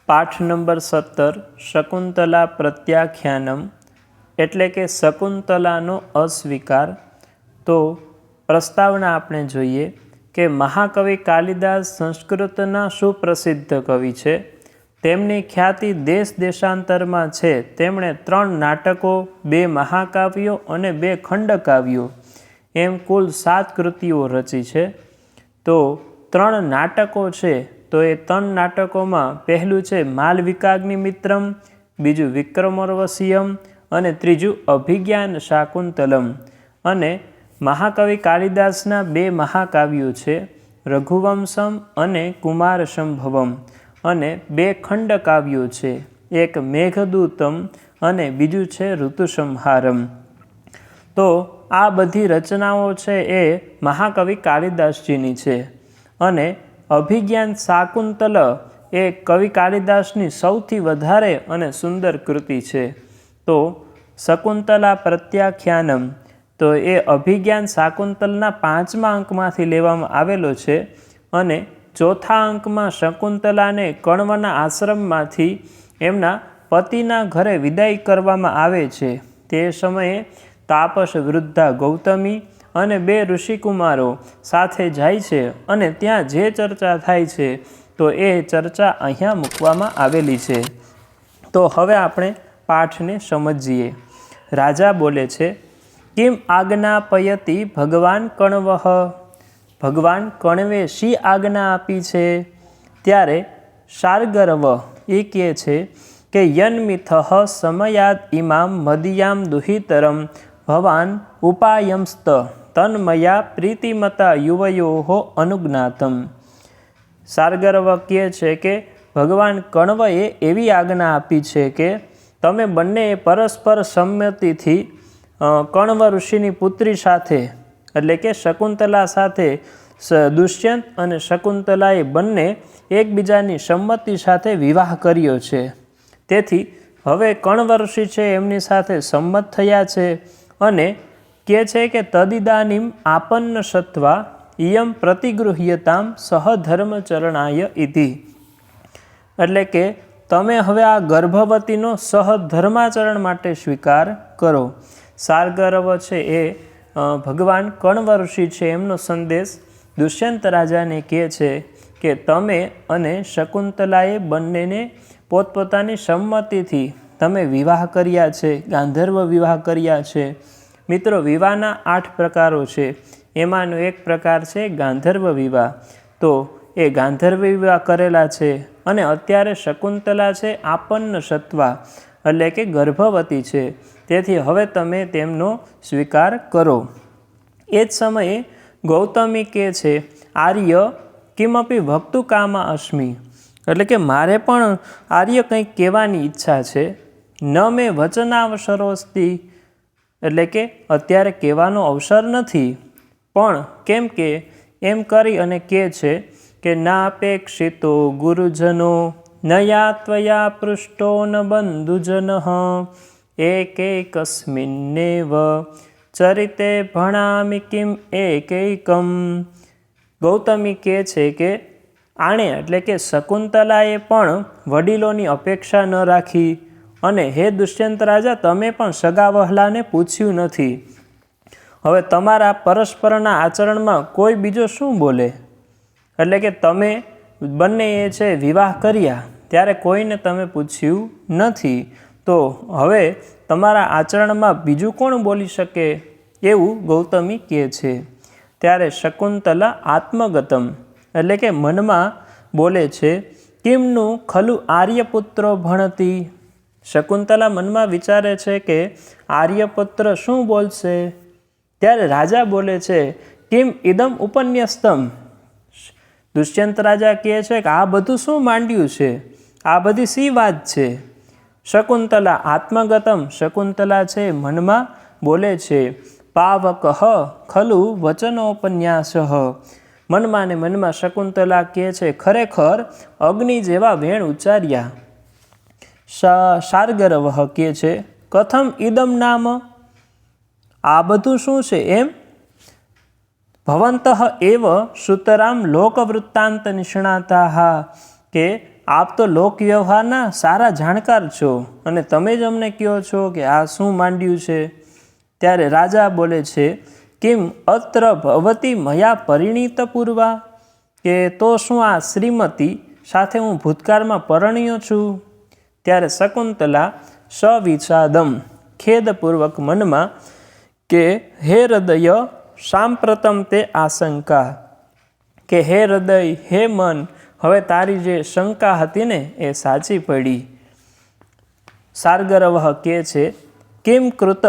પાઠ નંબર 17 શકુંતલા પ્રત્યાખ્યાનમ એટલે કે શકુંતલાનો અસ્વીકાર। તો પ્રસ્તાવના આપણે જોઈએ કે મહાકવિ કાલિદાસ સંસ્કૃતના સુપ્રસિદ્ધ કવિ છે। તેમની ખ્યાતિ દેશ દેશાંતરમાં છે। તેમણે 3 નાટકો, 2 મહાકાવ્યો અને 2 ખંડકાવ્યો એમ કુલ 7 કૃતિઓ રચી છે। તો 3 નાટકો છે, તો એ 3 નાટકોમાં પહેલું છે માલવિકાગ્નિમિત્રમ, બીજું વિક્રમોર્વશીયમ અને ત્રીજું અભિજ્ઞાન શાકુંતલમ। અને મહાકવિ કાલિદાસના 2 મહાકાવ્યો છે રઘુવંશમ અને કુમારસંભવમ, અને 2 ખંડકાવ્યો છે, એક મેઘદૂતમ અને બીજું છે ઋતુસંહારમ। તો આ બધી રચનાઓ છે એ મહાકવિ કાલિદાસજીની છે। અને અભિજ્ઞાન શાકુંતલ એ કવિ કાલિદાસની સૌથી વધારે અને સુંદર કૃતિ છે। તો શકુંતલા પ્રત્યાખ્યાનમ તો એ અભિજ્ઞાન શાકુંતલના 5મા અંકમાંથી લેવામાં આવેલો છે। અને ચોથા અંકમાં શકુંતલાને કણવના આશ્રમમાંથી એમના પતિના ઘરે વિદાય કરવામાં આવે છે। તે સમયે તાપસ વૃદ્ધા ગૌતમી અને 2 ઋષિકુમારો સાથે જાય છે, અને ત્યાં જે ચર્ચા થાય છે તો એ ચર્ચા અહીંયા મૂકવામાં આવેલી છે। તો હવે આપણે પાઠને સમજીએ। રાજા બોલે છે, કિમ આજ્ઞાપયતિ ભગવાન કણવઃ, ભગવાન કણવે શી આજ્ઞા આપી છે? ત્યારે શાર્ગરવ એ કહે છે કે યન્મિથઃ સમયાદ ઇમામ મદિયામ દુહિતરમ ભવાન ઉપાયંસ્ત તન્મયા પ્રીતિમતા યુવયોઃ અનુજ્ઞાતમ। શાર્ગરવ કહે છે કે ભગવાન કણવએ એવી આજ્ઞા આપી છે કે તમે બંને પરસ્પર સંમતિથી કણવ ઋષિની પુત્રી સાથે એટલે કે શકુંતલા સાથે દુષ્યંત અને શકુંતલાએ બંને એકબીજાની સંમતિ સાથે વિવાહ કર્યો છે। તેથી હવે કણવ ઋષિ છે એમની સાથે સંમત થયા છે, અને કહે છે કે તદિદાનીમ આપન્ન સત્વા ઇયમ પ્રતિગૃહ્યતામ સહધર્મચરણાય ઇતિ, એટલે કે તમે હવે આ ગર્ભવતીનો સહધર્માચરણ માટે સ્વીકાર કરો। શાર્ગરવ છે એ ભગવાન કણવ ઋષિ છે એમનો સંદેશ દુષ્યંત રાજાને કહે છે કે તમે અને શકુંતલાએ બંનેને પોતપોતાની સંમતિથી તમે વિવાહ કર્યા છે, ગાંધર્વ વિવાહ કર્યા છે। મિત્રો, વિવાહના 8 પ્રકારો છે, એમાંનો એક પ્રકાર છે ગાંધર્વ વિવાહ। તો એ ગાંધર્વ વિવાહ કરેલા છે, અને અત્યારે શકુંતલા છે આપન્ન સત્વા એટલે કે ગર્ભવતી છે, તેથી હવે તમે તેમનો સ્વીકાર કરો। એ જ સમયે ગૌતમી કહે છે આર્ય કિમપી વક્તુ કામા અસ્મિ, એટલે કે મારે પણ આર્ય કંઈક કહેવાની ઈચ્છા છે। ન મેં વચનાવસરોસ્તિ, એટલે કે અત્યારે કહેવાનો અવસર નથી, પણ કેમ કે એમ કરી અને કહે છે કે નાપેક્ષિતો ગુરુજનો નયા ત્વયા પૃષ્ટો ન બંધુજનઃ એકૈકસ્મિન્નેવ ચરિતે ભણામિ કિમ એકૈકમ। ગૌતમી કહે છે કે આણે એટલે કે શકુંતલાએ પણ વડીલોની અપેક્ષા ન રાખી, અને હે દુષ્યંત રાજા, તમે પણ સગા વહાલાને પૂછ્યું નથી। હવે તમારા પરસ્પરના આચરણમાં કોઈ બીજો શું બોલે? એટલે કે તમે બંનેએ છે વિવાહ કર્યા ત્યારે કોઈને તમે પૂછ્યું નથી, તો હવે તમારા આચરણમાં બીજું કોણ બોલી શકે? એવું ગૌતમી કહે છે। ત્યારે શકુંતલા આત્મગતમ એટલે કે મનમાં બોલે છે કિમનું ખલુ આર્યપુત્રો ભણતી। શકુંતલા મનમાં વિચારે છે કે આર્યપુત્ર શું બોલશે? ત્યારે રાજા બોલે છે કિમ ઇદમ ઉપન્યસ્તમ। દુષ્યંત રાજા કહે છે કે આ બધું શું માંડ્યું છે? આ બધી શી વાત છે? શકુંતલા આત્મગતમ, શકુંતલા છે મનમાં બોલે છે પાવકઃ ખલુ વચનોપન્યાસઃ। મનમાં ને મનમાં શકુંતલા કહે છે ખરેખર અગ્નિ જેવા વેણ ઉચ્ચાર્યા। શાર્ગરવ કહે છે કથમ ઇદમ નામ, આ બધું શું છે એમ? ભવંતઃ એવ સુતરામ લોકવૃત્તાંત નિષ્ણાતાઃ, કે આપ તો લોક વ્યવહારના સારા જાણકાર છો અને તમે જ અમને કહો છો કે આ શું માંડ્યું છે. ત્યારે રાજા બોલે છે, કિમ અત્ર ભવતી મયા પરિણીત પૂર્વા, કે તો શું આ શ્રીમતી સાથે હું ભૂતકાળમાં પરણ્યો છું. ત્યારે શકુંતલા સવિષાદમ ખેદપૂર્વક મનમાં કે હે હૃદય સાંપ્રતમ તે આશંકા, કે હે હૃદય હે મન, હવે તારી જે શંકા હતી ને એ સાચી પડી. સાર્ગરવહ કહે છે, કિમ કૃત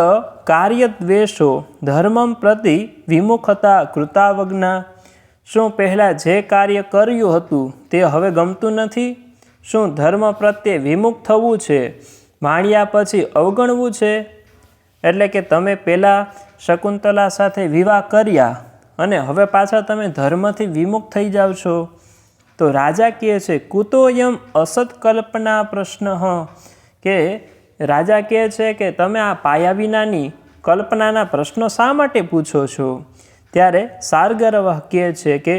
કાર્યદ્વેષો ધર્મમ પ્રતિ વિમુખતા કૃતાવજ્ઞા, શું પહેલાં જે કાર્ય કર્યું હતું તે હવે ગમતું નથી. શું ધર્મ પ્રત્યે વિમુખ થવું છે, માણ્યા પછી અવગણવું છે. એટલે કે તમે પહેલાં શકુંતલા સાથે વિવાહ કર્યા અને હવે પાછા તમે ધર્મથી વિમુખ થઈ જાઓ છો. તો રાજા કહે છે, કુતોયમ અસત્કલ્પના પ્રશ્ન, કે રાજા કહે છે કે તમે આ પાયા વિનાની કલ્પનાના પ્રશ્નો શા માટે પૂછો છો. ત્યારે સાર્ગરવહ કહે છે કે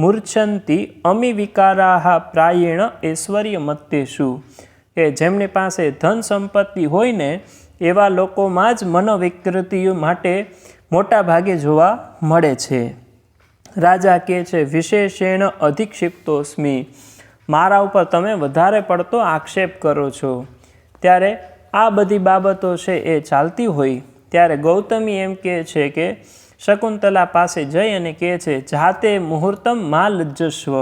મૂર્છંતી અમી વિકારાહ પ્રાયેણ ઐશ્વર્ય મત્તેષુ, કે જેમની પાસે ધન સંપત્તિ હોય ને એવા લોકોમાં જ મનોવિકૃતિઓ માટે મોટા ભાગે જોવા મળે છે. રાજા કહે છે, વિશેષેણ અધિક્ષિપ્તોસ્મી, મારા ઉપર તમે વધારે પડતો આક્ષેપ કરો છો. ત્યારે આ બધી બાબતો છે એ ચાલતી હોય ત્યારે ગૌતમી એમ કહે છે કે શકુંતલા પાસે જઈ અને કહે છે, જાતે મુહૂર્તમ મા લજ્જસ્વ,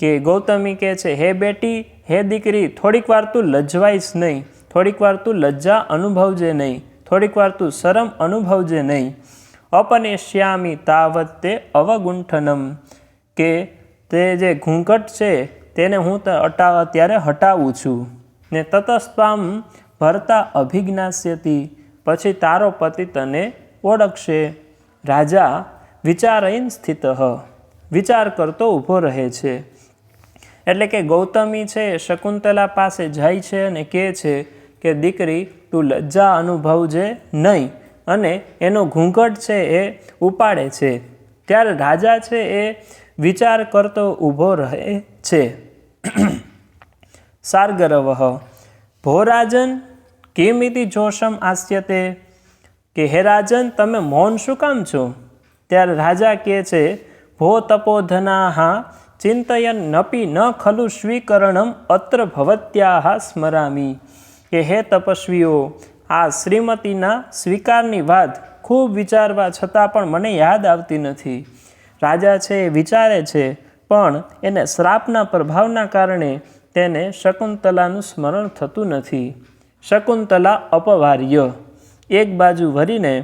કે ગૌતમી કહે છે, હે બેટી, હે દીકરી, થોડીક વાર તું લજવાઈશ નહીં, થોડીક વાર તું લજ્જા અનુભવજે નહીં, થોડીક વાર તું શરમ અનુભવજે નહીં. અપનેશ્યામી તાવત તે અવગુંઠનમ, કે તે જે ઘૂંઘટ છે તેને હું ત્યારે હટાવું છું. ને તતસ્ત્વામ ભરતા અભિજ્ઞાસ્યતિ, પછી તારો પતિ તને ઓળખશે. રાજા વિચારયન સ્થિત, વિચાર કરતો ઊભો રહે છે. એટલે કે ગૌતમી છે શકુંતલા પાસે જાય છે અને કહે છે કે દીકરી, તું લજ્જા અનુભવજે નહીં, અને એનો ઘૂંઘટ છે એ ઉપાડે છે. ત્યારે રાજા છે એ વિચાર કરતો ઊભો રહે છે. સાર્ગરવહ ભો રાજન કિમિતિ જોશમ આસ્યતે, કે હે રાજન, તમે મૌન શું કામ છો. ત્યારે રાજા કહે છે, ભો તપોધનાહ ચિંતયન નપી ન ખલુ સ્વીકરણમ અત્ર ભવત્યાહ સ્મરામી, કે હે તપસ્વીઓ, આ શ્રીમતીના સ્વીકારની વાત ખૂબ વિચારવા છતાં પણ મને યાદ આવતી નથી. રાજા છે એ વિચારે છે પણ એને શ્રાપના પ્રભાવના કારણે તેને શકુંતલાનું સ્મરણ થતું નથી. શકુંતલા અપવાર્ય, એક બાજુ વરીને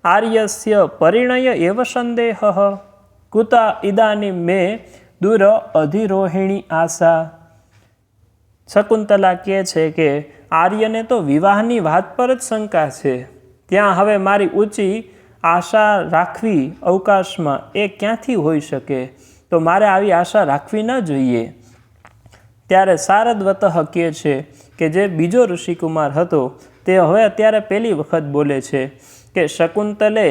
આર્યસ્ય પરિણય એવ સંદેહ કુતા ઇદાની મે દૂર અધિરોહિણી આશા. શકુંતલા કહે છે કે આર્યને તો વિવાહની વાત પર જ શંકા છે, ત્યાં હવે મારી ઊંચી આશા રાખવી અવકાશમાં એ ક્યાંથી હોઈ શકે, તો મારે આવી આશા રાખવી ન જોઈએ. ત્યારે સારદ્વતઃ કહે છે કે જે બીજો ઋષિકુમાર હતો તે હવે અત્યારે પહેલી વખત બોલે છે કે શકુંતલે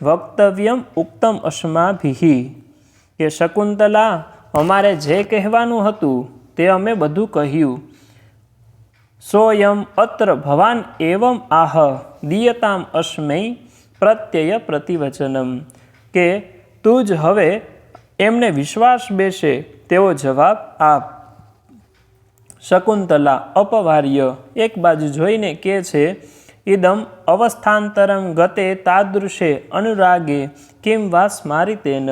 વક્તવ્યમ ઉક્તમ અસ્માભિહિ, કે શકુંતલા, અમારે જે કહેવાનું હતું તે અમે બધું કહ્યું. સોયમ અત્ર ભવાન એવમ આહ દીયતામ અસ્મૈ પ્રત્યય પ્રતિવચનમ, કે તું જ હવે એમને વિશ્વાસ બેસે તેવો જવાબ આપ. શકુંતલા અપવાર્ય એક બાજુ જોઈને કહે છે, ઇદમ અવસ્થાંતરમ ગતે તાદૃશે અનુરાગે કિમ વા સ્મારિતેન,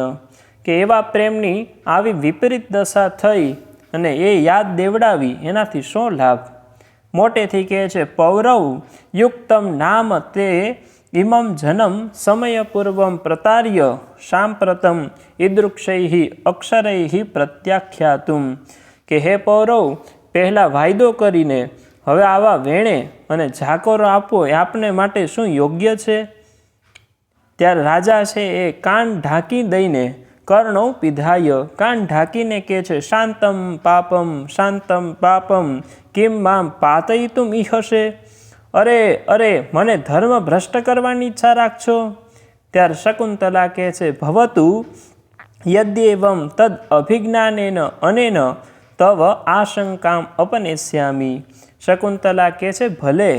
કે એવા પ્રેમની આવી વિપરીત દશા થઈ અને એ યાદ દેવડાવી એનાથી શું લાભ. મોટેથી કહે છે, પૌરવ યુક્તમ નામ તે ઇમમ જનમ સમયપૂર્વમ પ્રતાર્ય સાંપ્રતમ ઈદૃક્ષૈ અક્ષરૈ પ્રત્યાખ્યાતુમ, કે હે પૌરવ, પહેલાં વાયદો કરીને હવે આવા વેણે અને ઝાકરો આપવો એ આપને માટે શું યોગ્ય છે. ત્યારે રાજા છે એ કાન ઢાંકી દઈને કર્ણો પીધાય, કાન ઢાંકીને કહે છે, શાંતમ પાપમ કિમ મામ પાતયિતુમ ઈહશે, અરે મને ધર્મ ભ્રષ્ટ કરવાની ઈચ્છા રાખશો. ત્યારે શકુંતલા કહે છે, ભવતુ યદ્યેવમ તદ અભિજ્ઞાનેન અનેન તવ આશંકામ અપનેસ્યામી. શકુંતલા કહે છે, ભલે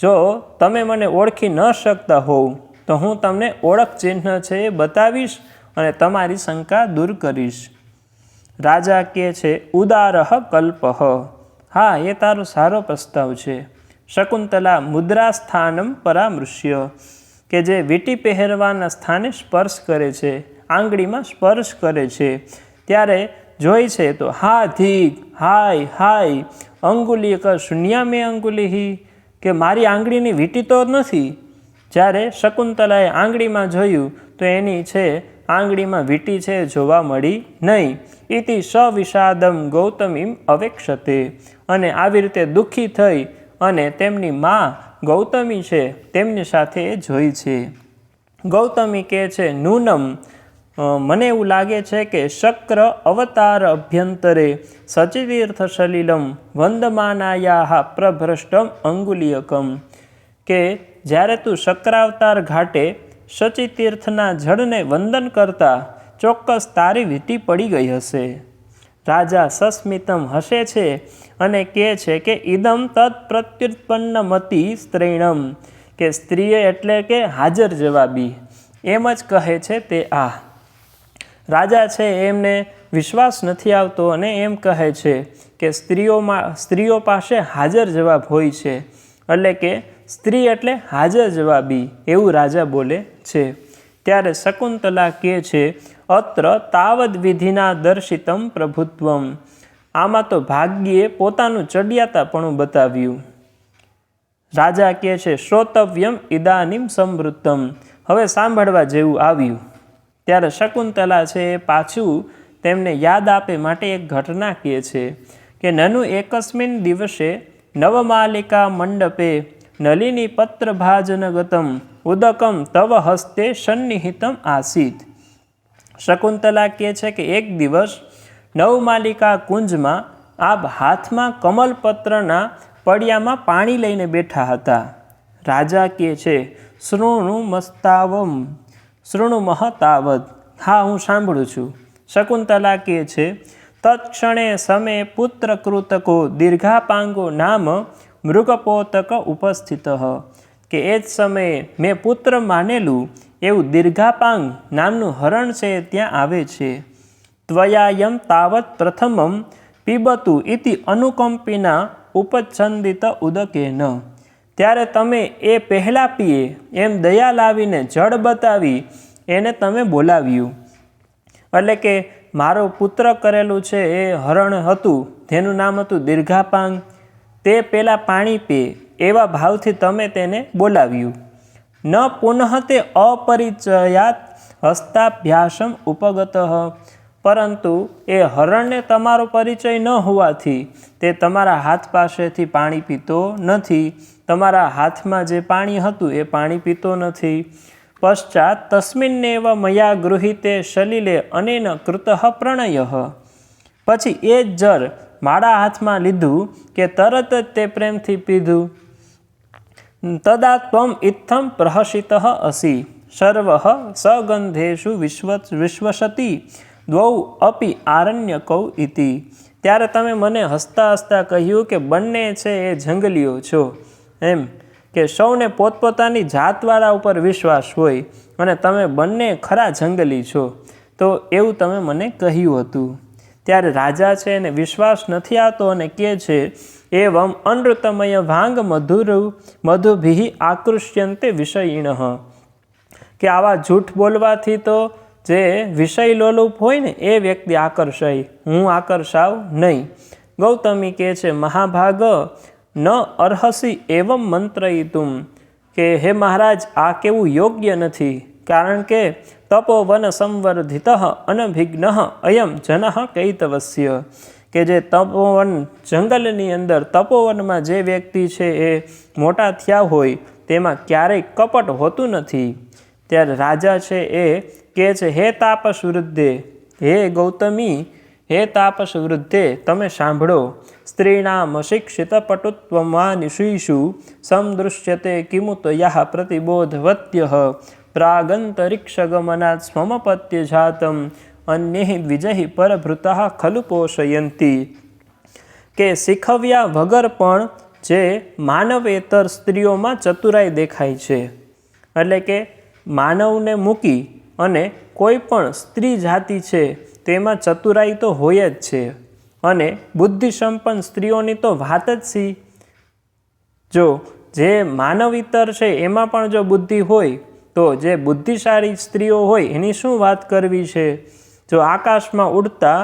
જો તમે મને ઓળખી ન શકતા હોવ તો હું તમને ઓળખ ચિહ્ન છે એ બતાવીશ અને તમારી શંકા દૂર કરીશ. રાજા કહે છે, ઉદારહ કલ્પહ. હા, એ તારો સારો પ્રસ્તાવ છે. શકુંતલા મુદ્રાસ્થાનમ પરામૃશ્ય, કે જે વીંટી પહેરવાના સ્થાને સ્પર્શ કરે છે, આંગળીમાં સ્પર્શ કરે છે, ત્યારે જોઈ છે તો હા ધિક હાય હાય અંગુલિક શૂન્યામે અંગુલિહી, કે મારી આંગળીની વીંટી તો નથી. જ્યારે શકુંતલાએ આંગળીમાં જોયું તો એની છે આંગળીમાં વીંટી છે જોવા મળી નહીં. ઇતિ સવિષાદમ ગૌતમીમ અવેક્ષતે. અને આવી રીતે દુઃખી થઈ અને તેમની મા ગૌતમી છે તેમની સાથે એ જોઈ છે. ગૌતમી કહે છે, નૂનમ, મને એવું લાગે છે કે શક્ર અવતાર અભ્યંતરે સચિતીર્થ સલિલમ વંદમાનાયા પ્રભ્રષ્ટમ અંગુલિયકમ, કે જ્યારે તું શક્રાવતાર ઘાટે સચિતીર્થના જળને વંદન કરતા ચોક્કસ તારી વીંટી પડી ગઈ હશે. રાજા સસ્મિતમ હસે છે અને કહે છે કે ઇદમ તત્ પ્રત્યુત્પન્નમતી સ્ત્રીણમ, કે સ્ત્રીએ એટલે કે હાજર જવાબી, એમ જ કહે છે તે આ. રાજા છે એમને વિશ્વાસ નથી આવતો અને એમ કહે છે કે સ્ત્રીઓ પાસે હાજર જવાબ હોય છે, એટલે કે સ્ત્રી એટલે હાજર જવાબી, એવું રાજા બોલે છે. ત્યારે શકુંતલા કહે છે, અત્ર તાવદ વિધિના દર્શિતમ પ્રભુત્વમ. આમાં તો ભાગ્યે પોતાનું ચડિયાતાપણું બતાવ્યું. રાજા કહે છે, શ્રોતવ્યમ ઇદાનીમ સંવૃત્તમ. હવે સાંભળવા જેવું આવ્યું. ત્યારે શકુંતલા છે એ પાછું તેમને યાદ આપે માટે એક ઘટના કહે છે કે નનુ એકસ્મિન દિવસે નવમાલિકા મંડપે નલિની પત્રભાજનગતમ ઉદકમ તવ હસ્તે સન્નિહિતમ આસીત. શકુંતલા કહે છે કે એક દિવસ નવમાલિકા કુંજમાં આપ હાથમાં કમલપત્રના પડિયામાં પાણી લઈને બેઠા હતા. રાજા કહે છે, શૃણુ મહતાવદ. હા, હું સાંભળું છું. શકુંતલા કહે છે, તત્ક્ષણે સમે પુત્રકૃતકો દીર્ઘાપાંગો નામ મૃગપોતક ઉપસ્થિત, કે એ જ સમયે મેં પુત્ર માનેલું એવું દીર્ઘાપાંગ નામનું હરણ છે ત્યાં આવે છે. ત્વયાયમ તાવત પ્રથમમ પીબતું ઇતિ અનુકંપિના ઉપચ્છંદિત ઉદકેન. ત્યારે તમે એ પહેલાં પીએ એમ દયા લાવીને જળ બતાવી એને તમે બોલાવ્યું. એટલે કે મારો પુત્ર કરેલું છે એ હરણ હતું, તેનું નામ હતું દીર્ઘાપાંગ, તે પહેલાં પાણી પીએ એવા ભાવથી તમે તેને બોલાવ્યું. ન પુનઃ તે અપરિચયાત હસ્તાભ્યાસમ ઉપગત, પરંતુ એ હરણને તમારો પરિચય ન હોવાથી તે તમારા હાથ પાસેથી પાણી પીતો નથી, તમારા હાથમાં જે પાણી હતું એ પાણી પીતો નથી. પશ્ચાત તસ્મિન્નેવ મયા ગૃહીતે સલિલે અનેન કૃતઃ પ્રણય. પછી એ જ જળ મારા હાથમાં લીધું કે તરત જ તે પ્રેમથી પીધું. તદા ત્વમ ઇત્થમ પ્રહસિતઃ અસી સર્વઃ સગંધેષુ વિશ્વસતી દ્વૌ અપી આરણ્યકૌ ઇતિ. ત્યારે તમે મને હસતા હસતા કહ્યું કે બંને છે એ જંગલીઓ છો, એમ કે સૌને પોતપોતાની જાતવાળા ઉપર વિશ્વાસ હોય અને તમે બંને ખરા જંગલી છો, તો એવું તમે મને કહ્યું હતું. ત્યારે રાજા છે એને વિશ્વાસ નથી આવતો અને કહે છે, એવમ અનૃતમય ભાંગ મધુભિ આકૃષ્યંતે વિષયિણઃ, કે આવા જૂઠ બોલવાથી તો જે વિષય લોલુપ હોય ને એ વ્યક્તિ આકર્ષાય, હું આકર્ષાવ નહીં. ગૌતમી કહે છે, મહાભાગ ન અર્હસી એવમ મંત્રયિતુમ, કે હે મહારાજ આ કેવું યોગ્ય નથી, કારણ કે તપોવન સંવર્ધિત અનભિજ્ઞ અયમ જન કૈતવસ્ય, કે જે તપોવન જંગલની અંદર તપોવનમાં જે વ્યક્તિ છે એ મોટા થયા હોય તેમાં ક્યારેય કપટ હોતું નથી. ત્યારે રાજા છે એ કહે છે, હે તાપસ વૃદ્ધે, હે ગૌતમી, હે તાપસ વૃદ્ધે, તમે સાંભળો. સ્ત્રીણામ અશિક્ષિત પટુત્વમાનિષુ સમદૃશ્યતે કિમુત યહ પ્રતિબોધવત્યઃ પ્રાગંતરિક્ષગમનાत् સ્વમપત્ય જાતમ અન્યૈ દ્વિજૈ પરભૃતઃ ખલુ પોષયંતી, કે શીખવ્યા વગર પણ જે માનવેતર સ્ત્રીઓમાં ચતુરાઈ દેખાય છે. એટલે કે માનવને મૂકી અને કોઈ પણ સ્ત્રી જાતિ છે તેમાં ચતુરાઈ તો હોય જ છે, અને બુદ્ધિસંપન્ન સ્ત્રીઓની તો વાત જ સી. જો જે માનવેતર છે એમાં પણ જો બુદ્ધિ હોય તો જે બુદ્ધિશાળી સ્ત્રીઓ હોય એની શું વાત કરવી છે. જો આકાશમાં ઉડતા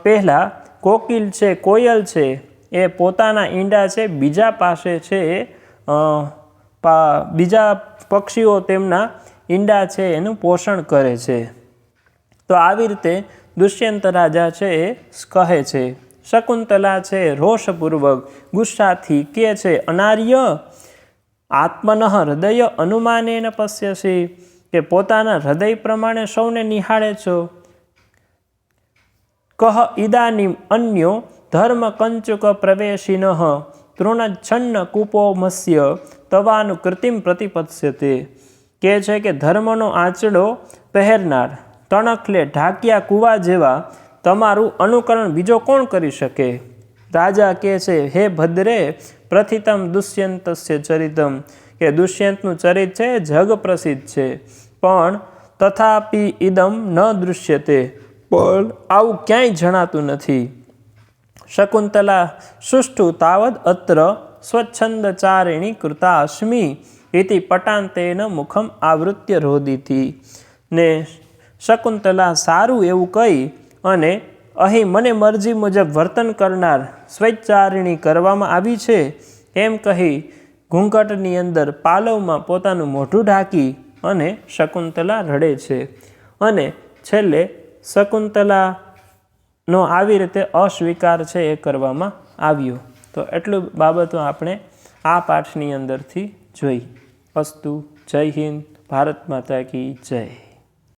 પહેલાં કોકિલ છે, કોયલ છે, એ પોતાના ઈંડા છે બીજા પાસે છે, બીજા પક્ષીઓ તેમના ઈંડા છે એનું પોષણ કરે છે. તો આવી રીતે દુષ્યંત રાજા છે એ કહે છે. શકુંતલા છે રોષપૂર્વક ગુસ્સાથી કહે છે, અનાર્ય આત્મનઃ હૃદય અનુમાનેન પશ્યસી, કે પોતાના હૃદય પ્રમાણે સૌને નિહાળે છો. કહ ઇદાનીમ અન્યો ધર્મ કંચુક પ્રવેશિનઃ તૃણચ્છન્ન કુપોમસ્ય તવાનુકૃતિમ પ્રતિપત્સ્યતે, કહે છે કે ધર્મનો આંચડો પહેરનાર તણખલે ઢાંક્યા કૂવા જેવા તમારું અનુકરણ બીજો કોણ કરી શકે. રાજા કહે છે, હે ભદ્રે પ્રથિતમ દુષ્યંતસ્ય ચરિતમ, કે દુષ્યંતનું ચરિત છે જગ પ્રસિદ્ધ છે, પણ તથાપિ ઇદમ ન દૃશ્યતે, પણ આવું ક્યાંય જણાતું નથી. શકુંતલા સુષ્ઠુ તાવદ અત્ર સ્વચ્છંદચારિણી કૃતા અસ્મિ ઇતિ પટાંતેન મુખમ આવૃત્ય રોદિતી. ને શકુંતલા સારું એવું કહી અને અહીં મને મરજી મુજબ વર્તન કરનાર સ્વૈચ્છારિણી કરવામાં આવી છે એમ કહી ઘૂંઘટની અંદર પાલવમાં પોતાનું મોઢું ઢાંકી અને શકુંતલા રડે છે. અને છેલ્લે શકુંતલાનો આવી રીતે અસ્વીકાર છે એ કરવામાં આવ્યો. તો એટલું બાબતો આપણે આ પાઠની અંદરથી જોઈ. અસ્તુ. જય હિન્દ. ભારત માતા કી જય.